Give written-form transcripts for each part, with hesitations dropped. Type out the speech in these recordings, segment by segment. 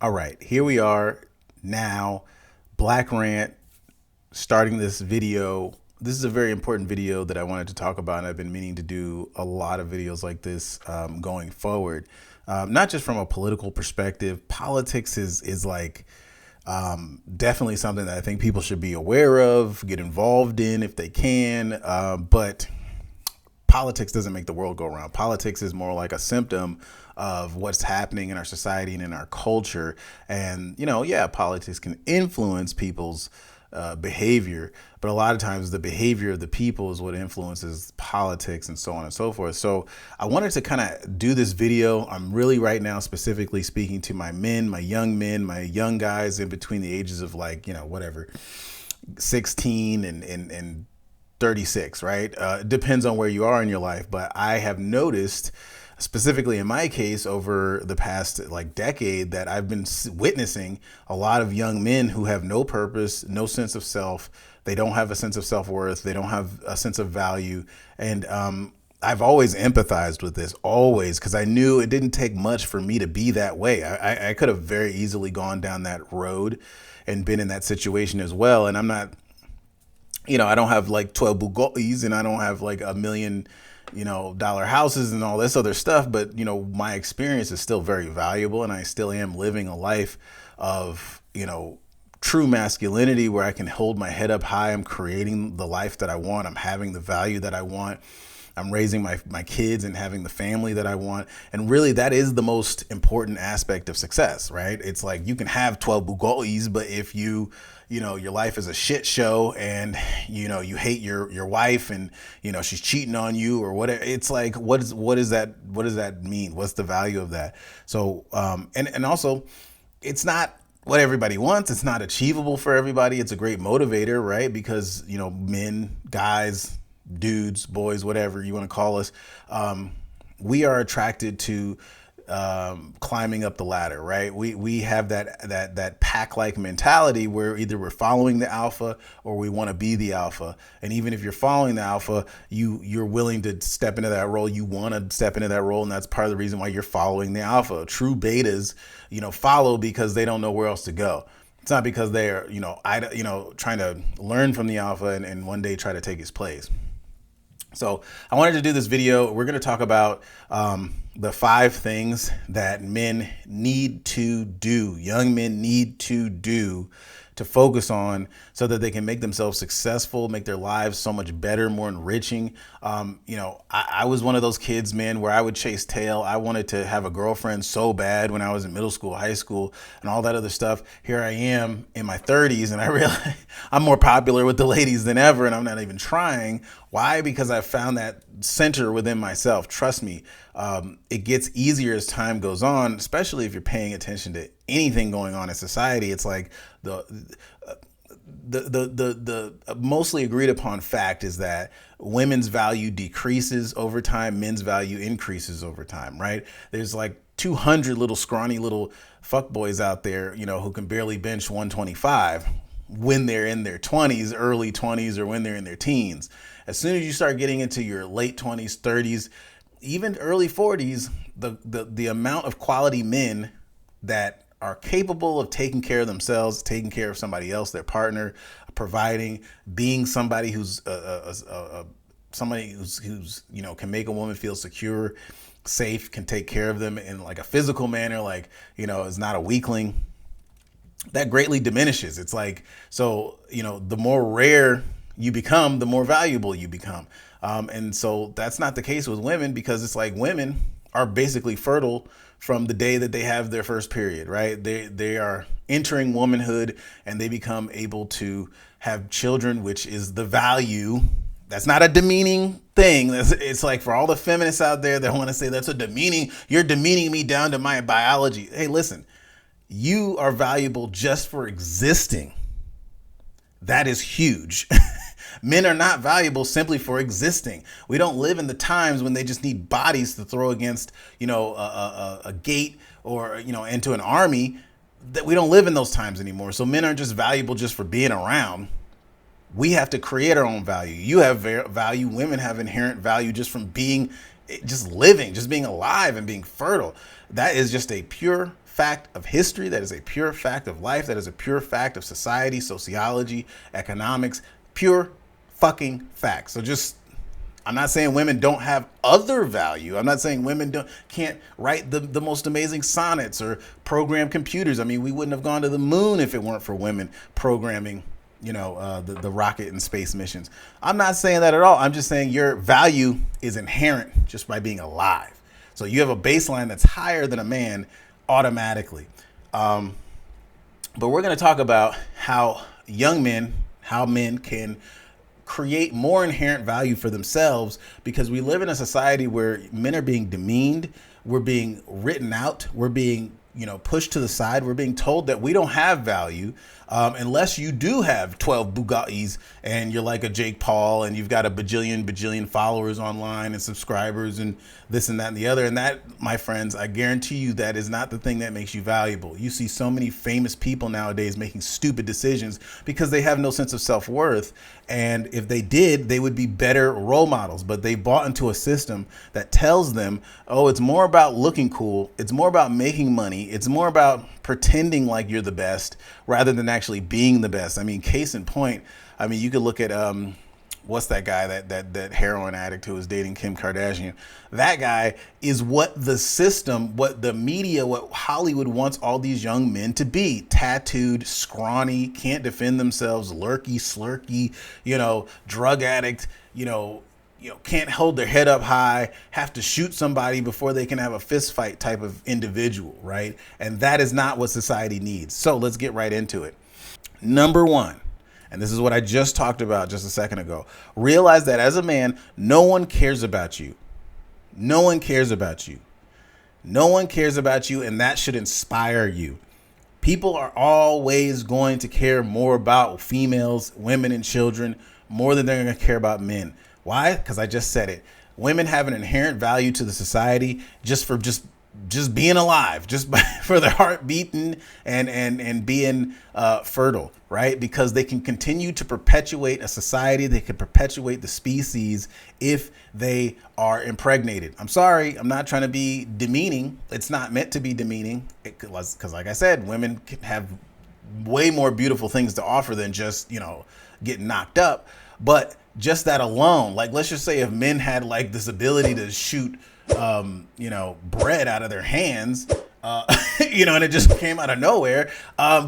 All right, here we are now. BlackRant starting this video. This is a very important video that I wanted to talk about, and I've been meaning to do a lot of videos like this going forward. Not just from a political perspective. Politics is like definitely something that I think people should be aware of, get involved in if they can. But politics doesn't make the world go round. Politics is more like a symptom of what's happening in our society and in our culture. And, yeah, politics can influence people's behavior, but a lot of times the behavior of the people is what influences politics and so on and so forth. So I wanted to kind of do this video. I'm really right now specifically speaking to my men, my young guys in between the ages of whatever, 16 and 36, right? Depends on where you are in your life. But I have noticed, specifically in my case, over the past decade, that I've been witnessing a lot of young men who have no purpose, no sense of self. They don't have a sense of self-worth. They don't have a sense of value. And I've always empathized with this, always, because I knew it didn't take much for me to be that way. I could have very easily gone down that road and been in that situation as well. And I'm not, I don't have 12 Bugattis and I don't have a million, dollar houses and all this other stuff. But, my experience is still very valuable, and I still am living a life of, true masculinity where I can hold my head up high. I'm creating the life that I want. I'm having the value that I want. I'm raising my kids and having the family that I want. And really, that is the most important aspect of success, right? It's like you can have 12 Bugattis, but if your life is a shit show and, you hate your wife and, she's cheating on you or whatever, it's like, what does that mean? What's the value of that? So, and also it's not what everybody wants. It's not achievable for everybody. It's a great motivator, right? Because, men, guys, dudes, boys, whatever you want to call us, we are attracted to climbing up the ladder, right? We have that pack-like mentality where either we're following the alpha or we want to be the alpha. And even if you're following the alpha, you're willing to step into that role. You want to step into that role, and that's part of the reason why you're following the alpha. True betas, follow because they don't know where else to go. It's not because they're, trying to learn from the alpha and one day try to take his place. So I wanted to do this video. We're going to talk about the 5 things that men need to do, young men need to do to focus on so that they can make themselves successful, make their lives so much better, more enriching. I was one of those kids, man, where I would chase tail. I wanted to have a girlfriend so bad when I was in middle school, high school, and all that other stuff. Here I am in my 30s, and I realize I'm more popular with the ladies than ever, and I'm not even trying. Why? Because I found that center within myself. Trust me, it gets easier as time goes on, especially if you're paying attention to anything going on in society. It's like the mostly agreed upon fact is that women's value decreases over time, men's value increases over time, right? There's 200 little scrawny little fuckboys out there, who can barely bench 125 when they're in their 20s, early 20s, or when they're in their teens. As soon as you start getting into your late 20s, 30s, even early 40s, the amount of quality men that are capable of taking care of themselves, taking care of somebody else, their partner, providing, being somebody who's somebody who's can make a woman feel secure, safe, can take care of them in a physical manner, is not a weakling. That greatly diminishes. It's the more rare you become, the more valuable you become. And so that's not the case with women, because it's women are basically fertile from the day that they have their first period, right? They are entering womanhood and they become able to have children, which is the value. That's not a demeaning thing. It's for all the feminists out there that want to say that's you're demeaning me down to my biology. Hey, listen, you are valuable just for existing. That is huge. Men are not valuable simply for existing. We don't live in the times when they just need bodies to throw against, a gate or, into an army. That we don't live in those times anymore. So men aren't just valuable just for being around. We have to create our own value. You have value. Women have inherent value just from being, just living, just being alive and being fertile. That is just a pure fact of history. That is a pure fact of life. That is a pure fact of society, sociology, economics, pure fucking fact. So I'm not saying women don't have other value. I'm not saying women can't write the most amazing sonnets or program computers. I mean, we wouldn't have gone to the moon if it weren't for women programming, the rocket and space missions. I'm not saying that at all. I'm just saying your value is inherent just by being alive. So you have a baseline that's higher than a man automatically. But we're going to talk about how men can create more inherent value for themselves, because we live in a society where men are being demeaned, we're being written out, we're being pushed to the side. We're being told that we don't have value unless you do have 12 Bugattis and you're like a Jake Paul and you've got a bajillion followers online and subscribers and this and that and the other. And that, my friends, I guarantee you that is not the thing that makes you valuable. You see so many famous people nowadays making stupid decisions because they have no sense of self-worth. And if they did, they would be better role models. But they bought into a system that tells them, oh, it's more about looking cool. It's more about making money. It's more about pretending like you're the best rather than actually being the best. I mean, case in point, I mean, you could look at what's that guy, that heroin addict who was dating Kim Kardashian. That guy is what the system, what the media, what Hollywood wants all these young men to be: tattooed, scrawny, can't defend themselves, lurky, slurky, drug addict, can't hold their head up high, have to shoot somebody before they can have a fist fight type of individual, right? And that is not what society needs. So let's get right into it. Number one, and this is what I just talked about just a second ago, realize that as a man, no one cares about you. No one cares about you. No one cares about you, and that should inspire you. People are always going to care more about females, women, and children more than they're going to care about men. Why? Because I just said it. Women have an inherent value to the society just for being alive, for their heart beating and being fertile, right? Because they can continue to perpetuate a society. They can perpetuate the species if they are impregnated. I'm sorry, I'm not trying to be demeaning. It's not meant to be demeaning, because like I said, women can have way more beautiful things to offer than just, getting knocked up. But just that alone, like, let's just say if men had like this ability to shoot bread out of their hands, and it just came out of nowhere,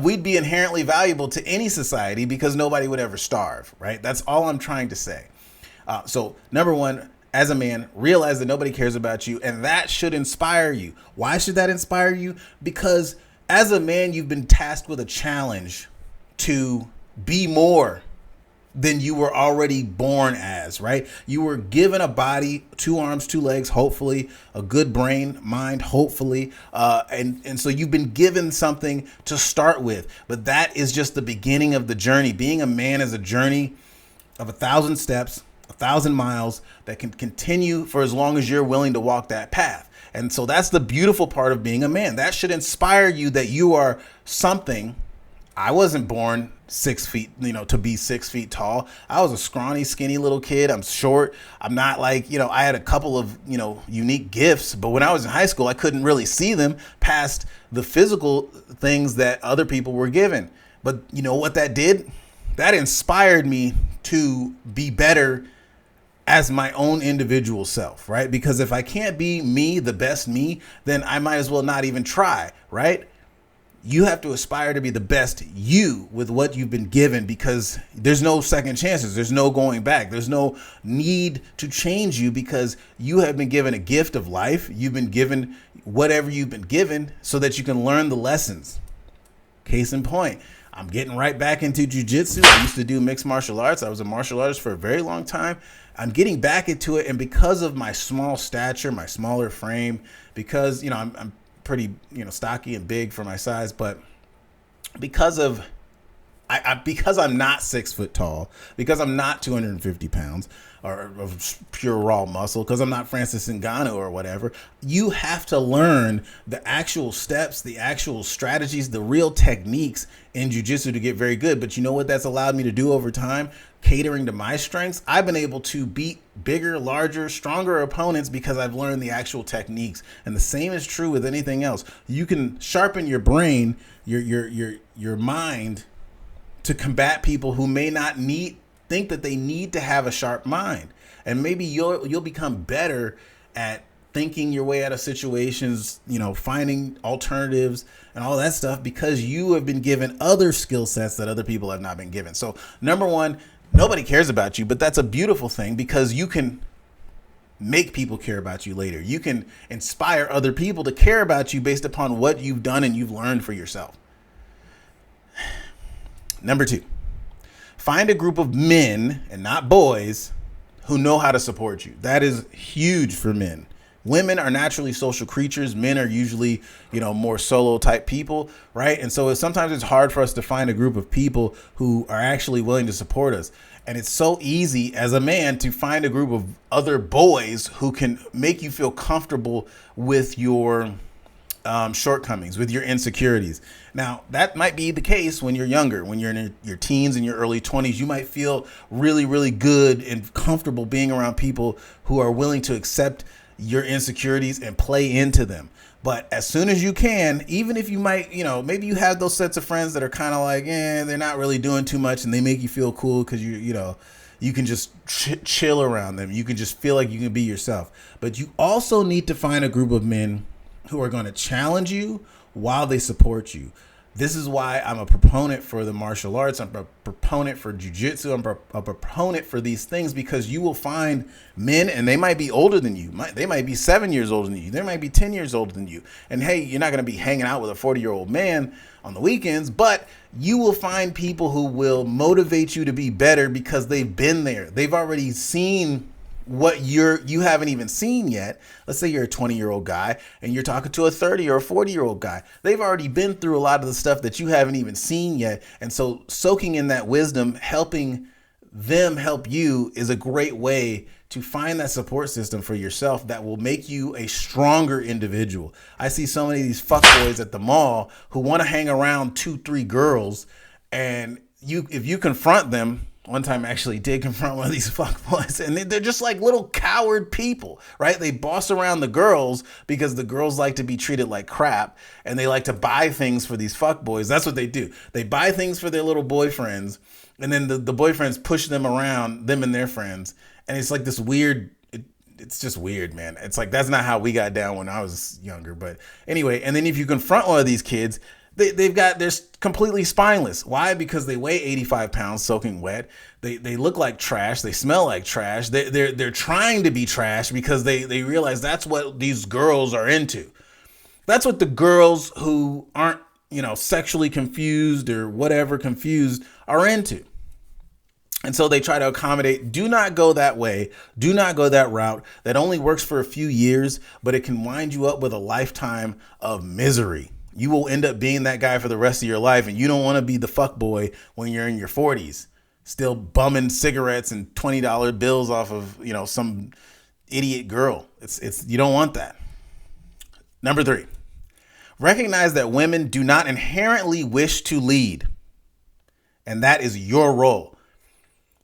we'd be inherently valuable to any society because nobody would ever starve, right? That's all I'm trying to say. So number one, as a man, realize that nobody cares about you, and that should inspire you. Why should that inspire you? Because as a man, you've been tasked with a challenge to be more than you were already born as, right? You were given a body, 2 arms, 2 legs, hopefully, a good brain, mind, hopefully. And so you've been given something to start with, but that is just the beginning of the journey. Being a man is a journey of 1,000 steps, 1,000 miles that can continue for as long as you're willing to walk that path. And so that's the beautiful part of being a man. That should inspire you that you are something. I wasn't born 6 feet, to be 6 feet tall. I was a scrawny, skinny little kid. I'm short. I'm not like, I had a couple of, unique gifts, but when I was in high school, I couldn't really see them past the physical things that other people were given. But you know what that did? That inspired me to be better as my own individual self, right? Because if I can't be me, the best me, then I might as well not even try, right? You have to aspire to be the best you with what you've been given, because there's no second chances. There's no going back. There's no need to change you because you have been given a gift of life. You've been given whatever you've been given so that you can learn the lessons. Case in point, I'm getting right back into jujitsu. I used to do mixed martial arts. I was a martial artist for a very long time. I'm getting back into it. And because of my small stature, my smaller frame, because, I'm pretty, stocky and big for my size, but because of Because I'm not 6 foot tall, because I'm not 250 pounds or of pure raw muscle, because I'm not Francis Ngannou or whatever, you have to learn the actual steps, the actual strategies, the real techniques in jiu-jitsu to get very good. But you know what that's allowed me to do over time? Catering to my strengths, I've been able to beat bigger, larger, stronger opponents because I've learned the actual techniques. And the same is true with anything else. You can sharpen your brain, your mind, to combat people who may not think that they need to have a sharp mind. And maybe you'll become better at thinking your way out of situations, finding alternatives and all that stuff, because you have been given other skill sets that other people have not been given. So number one, nobody cares about you, but that's a beautiful thing, because you can make people care about you later. You can inspire other people to care about you based upon what you've done and you've learned for yourself. Number two, find a group of men and not boys who know how to support you. That is huge for men. Women are naturally social creatures. Men are usually, more solo type people, right? And so sometimes it's hard for us to find a group of people who are actually willing to support us. And it's so easy as a man to find a group of other boys who can make you feel comfortable with your shortcomings, with your insecurities. Now, that might be the case when you're younger, when you're in your teens and your early 20s. You might feel really, really good and comfortable being around people who are willing to accept your insecurities and play into them. But as soon as you can, even if you might, maybe you have those sets of friends that are kind of like, they're not really doing too much, and they make you feel cool because you can just chill around them. You can just feel like you can be yourself. But you also need to find a group of men who are going to challenge you while they support you. This is why I'm a proponent for the martial arts. I'm a proponent for jiu-jitsu. I'm a proponent for these things, because you will find men, and they might be older than you. They might be 7 years older than you. They might be 10 years older than you. And hey, you're not going to be hanging out with a 40-year-old man on the weekends, but you will find people who will motivate you to be better because they've been there. They've already seen what you haven't even seen yet. Let's say you're a 20-year-old guy and you're talking to a 30 or a 40-year-old guy. They've already been through a lot of the stuff that you haven't even seen yet. And so soaking in that wisdom, helping them help you, is a great way to find that support system for yourself that will make you a stronger individual. I see so many of these fuckboys at the mall who want to hang around 2-3 girls, and if you confront them. One time I actually did confront one of these fuckboys, and they're just like little coward people, right? They boss around the girls because the girls like to be treated like crap, and they like to buy things for these fuckboys. That's what they do. They buy things for their little boyfriends, and then the boyfriends push them around, them and their friends. And it's like this weird, it's just weird, man. It's like, that's not how we got down when I was younger. But anyway, and then if you confront one of these kids, they're completely spineless. Why? Because they weigh 85 pounds soaking wet. They look like trash. They smell like trash. They're trying to be trash because they realize that's what these girls are into. That's what the girls who aren't, sexually confused or whatever confused are into. And so they try to accommodate. Do not go that way. Do not go that route. That only works for a few years, but it can wind you up with a lifetime of misery. You will end up being that guy for the rest of your life, and you don't want to be the fuck boy when you're in your 40s, still bumming cigarettes and $20 bills off of, some idiot girl. It's you don't want that. Number 3, recognize that women do not inherently wish to lead, and that is your role.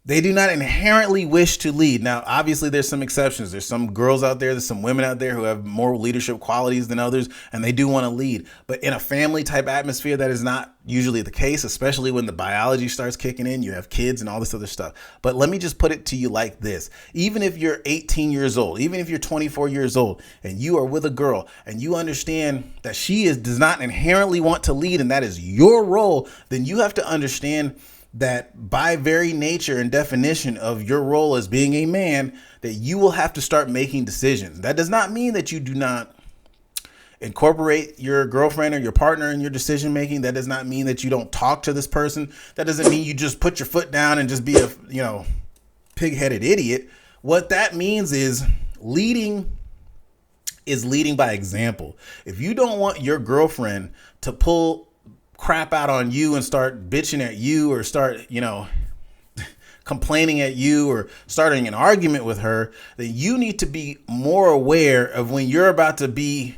They do not inherently wish to lead. Now, obviously, there's some exceptions. There's some girls out there, there's some women out there who have more leadership qualities than others, and they do want to lead. But in a family type atmosphere, that is not usually the case, especially when the biology starts kicking in. You have kids and all this other stuff. But let me just put it to you like this. Even if you're 18 years old, even if you're 24 years old, and you are with a girl, and you understand that she does not inherently want to lead, and that is your role, then you have to understand that by very nature and definition of your role as being a man, that you will have to start making decisions. That does not mean that you do not incorporate your girlfriend or your partner in your decision making. That does not mean that you don't talk to this person. That doesn't mean you just put your foot down and just be a, pig-headed idiot. What that means is leading by example. If you don't want your girlfriend to pull crap out on you and start bitching at you or start, complaining at you or starting an argument with her, then you need to be more aware of when you're about to be,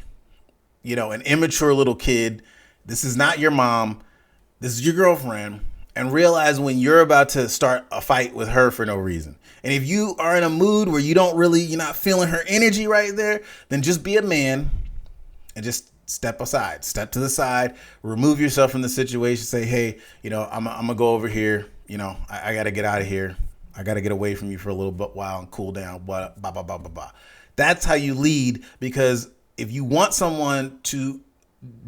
an immature little kid. This is not your mom. This is your girlfriend. And realize when you're about to start a fight with her for no reason. And if you are in a mood where you're not feeling her energy right there, then just be a man and just step to the side, remove yourself from the situation. Say, hey, I'm going to go over here. I got to get out of here. I got to get away from you for a little bit while and cool down. Blah, blah, blah, blah, blah, blah. That's how you lead, because if you want someone to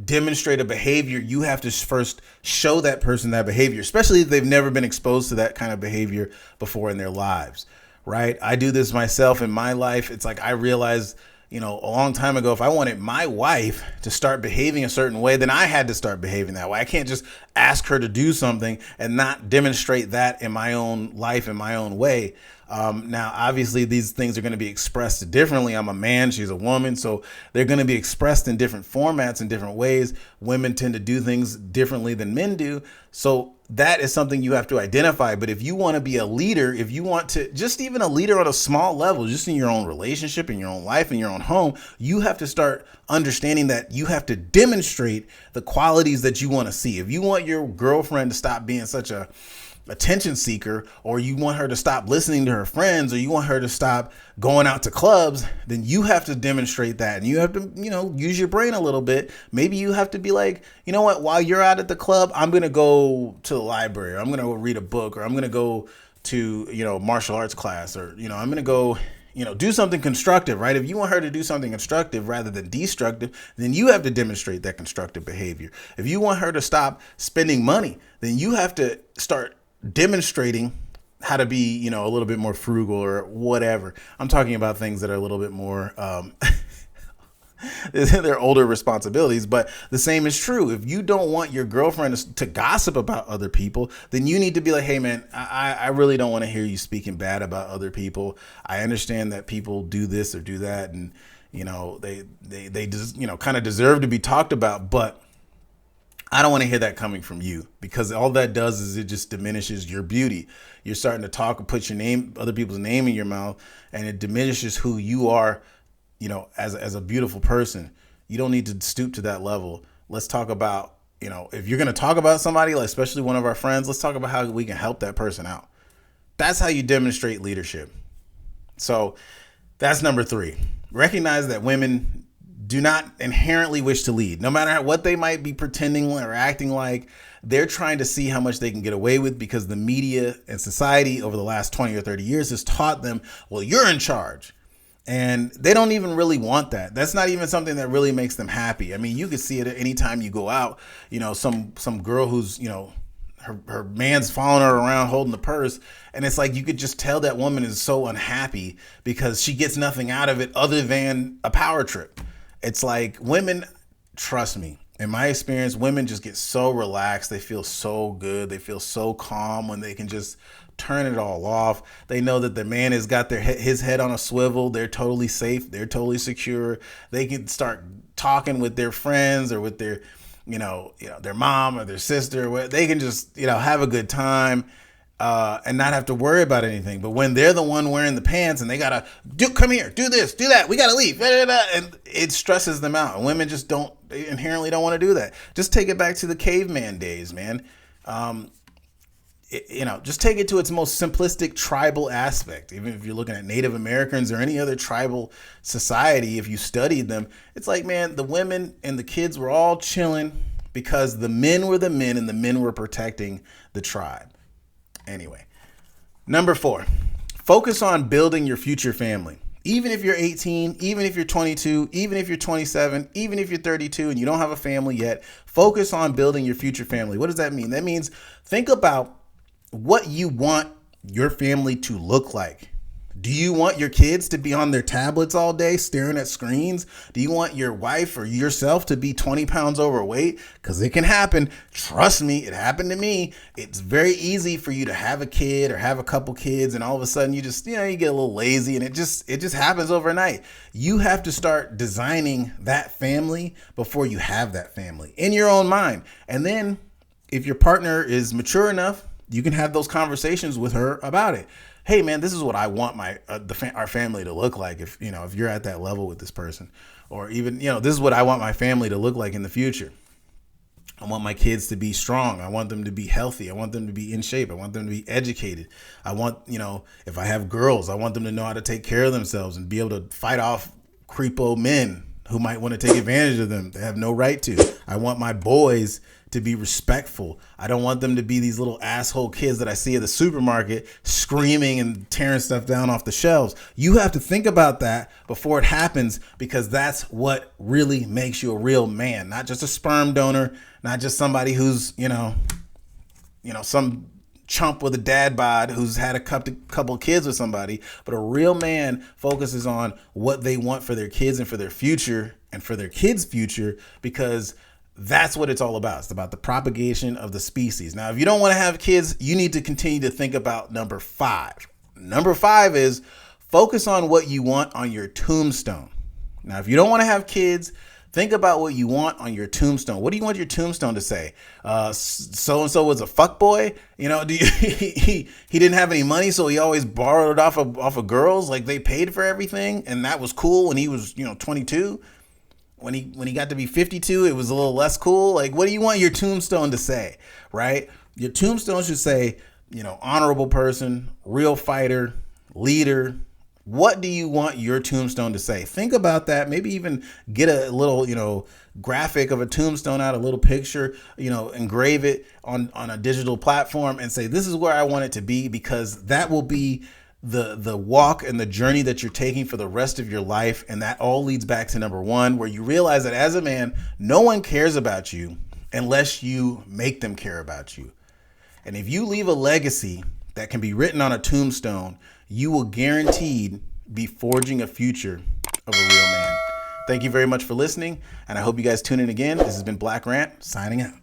demonstrate a behavior, you have to first show that person that behavior, especially if they've never been exposed to that kind of behavior before in their lives, right? I do this myself in my life. It's like I realized, a long time ago, if I wanted my wife to start behaving a certain way, then I had to start behaving that way. I can't just ask her to do something and not demonstrate that in my own life, in my own way. Now, obviously, these things are going to be expressed differently. I'm a man, she's a woman, so they're going to be expressed in different formats, in different ways. Women tend to do things differently than men do. So that is something you have to identify. But if you want to be a leader, if you want to just even a leader on a small level, just in your own relationship, in your own life, in your own home, you have to start understanding that you have to demonstrate the qualities that you want to see. If you want your girlfriend to stop being such a attention seeker, or you want her to stop listening to her friends, or you want her to stop going out to clubs, then you have to demonstrate that. And you have to, use your brain a little bit. Maybe you have to be like, you know what, while you're out at the club, I'm going to go to the library, or I'm going to go read a book, or I'm going to go to, martial arts class, or, I'm going to go, do something constructive, right? If you want her to do something constructive rather than destructive, then you have to demonstrate that constructive behavior. If you want her to stop spending money, then you have to start demonstrating how to be, a little bit more frugal or whatever. I'm talking about things that are a little bit more, they're older responsibilities, but the same is true. If you don't want your girlfriend to gossip about other people, then you need to be like, hey man, I really don't want to hear you speaking bad about other people. I understand that people do this or do that, and, they just, kind of deserve to be talked about, but I don't want to hear that coming from you, because all that does is it just diminishes your beauty. You're starting to talk and put other people's name in your mouth, and it diminishes who you are, as a beautiful person. You don't need to stoop to that level. Let's talk about, if you're going to talk about somebody, like especially one of our friends, let's talk about how we can help that person out. That's how you demonstrate leadership. So that's number 3. Recognize that women do not inherently wish to lead. No matter what they might be pretending or acting like, they're trying to see how much they can get away with, because the media and society over the last 20 or 30 years has taught them, well, you're in charge. And they don't even really want that. That's not even something that really makes them happy. I mean, you can see it anytime you go out, some girl who's, her man's following her around holding the purse. And it's like, you could just tell that woman is so unhappy because she gets nothing out of it other than a power trip. It's like women, trust me, in my experience, women just get so relaxed. They feel so good. They feel so calm when they can just turn it all off. They know that the man has got his head on a swivel. They're totally safe. They're totally secure. They can start talking with their friends or with their, their mom or their sister. They can just, have a good time. And not have to worry about anything. But when they're the one wearing the pants and they gotta come here, do this, do that, we gotta leave, and it stresses them out. And women just inherently don't want to do that. Just take it back to the caveman days, man. Just take it to its most simplistic tribal aspect. Even if you're looking at Native Americans or any other tribal society, if you studied them, it's like, man, the women and the kids were all chilling because the men were the men and the men were protecting the tribe. Anyway, number 4, focus on building your future family. Even if you're 18, even if you're 22, even if you're 27, even if you're 32 and you don't have a family yet, focus on building your future family. What does that mean? That means think about what you want your family to look like. Do you want your kids to be on their tablets all day staring at screens? Do you want your wife or yourself to be 20 pounds overweight? Because it can happen. Trust me, it happened to me. It's very easy for you to have a kid or have a couple kids, and all of a sudden you just, you get a little lazy, and it just happens overnight. You have to start designing that family before you have that family in your own mind. And then if your partner is mature enough, you can have those conversations with her about it. Hey man, this is what I want our family to look like. If you're at that level with this person, or even, this is what I want my family to look like in the future. I want my kids to be strong. I want them to be healthy. I want them to be in shape. I want them to be educated. I want, if I have girls, I want them to know how to take care of themselves and be able to fight off creepo men who might want to take advantage of them. They have no right to. I want my boys to be respectful. I don't want them to be these little asshole kids that I see at the supermarket screaming and tearing stuff down off the shelves. You have to think about that before it happens, because that's what really makes you a real man, not just a sperm donor, not just somebody who's, some chump with a dad bod who's had a couple kids with somebody. But a real man focuses on what they want for their kids and for their future and for their kids' future, because that's what it's all about. It's about the propagation of the species. Now, if you don't want to have kids, you need to continue to think about number 5. Number 5 is focus on what you want on your tombstone. Now, if you don't want to have kids, think about what you want on your tombstone. What do you want your tombstone to say? So-and-so was a fuckboy. He didn't have any money, so he always borrowed off of girls. Like, they paid for everything, and that was cool when he was, 22. When he got to be 52, it was a little less cool. Like, what do you want your tombstone to say, right? Your tombstone should say, honorable person, real fighter, leader. What do you want your tombstone to say? Think about that. Maybe even get a little, graphic of a tombstone out, a little picture, engrave it on a digital platform and say, this is where I want it to be, because that will be the walk and the journey that you're taking for the rest of your life. And that all leads back to number 1, where you realize that as a man, no one cares about you unless you make them care about you. And if you leave a legacy that can be written on a tombstone, you will guaranteed be forging a future of a real man. Thank you very much for listening, and I hope you guys tune in again. This has been BlackRant signing out.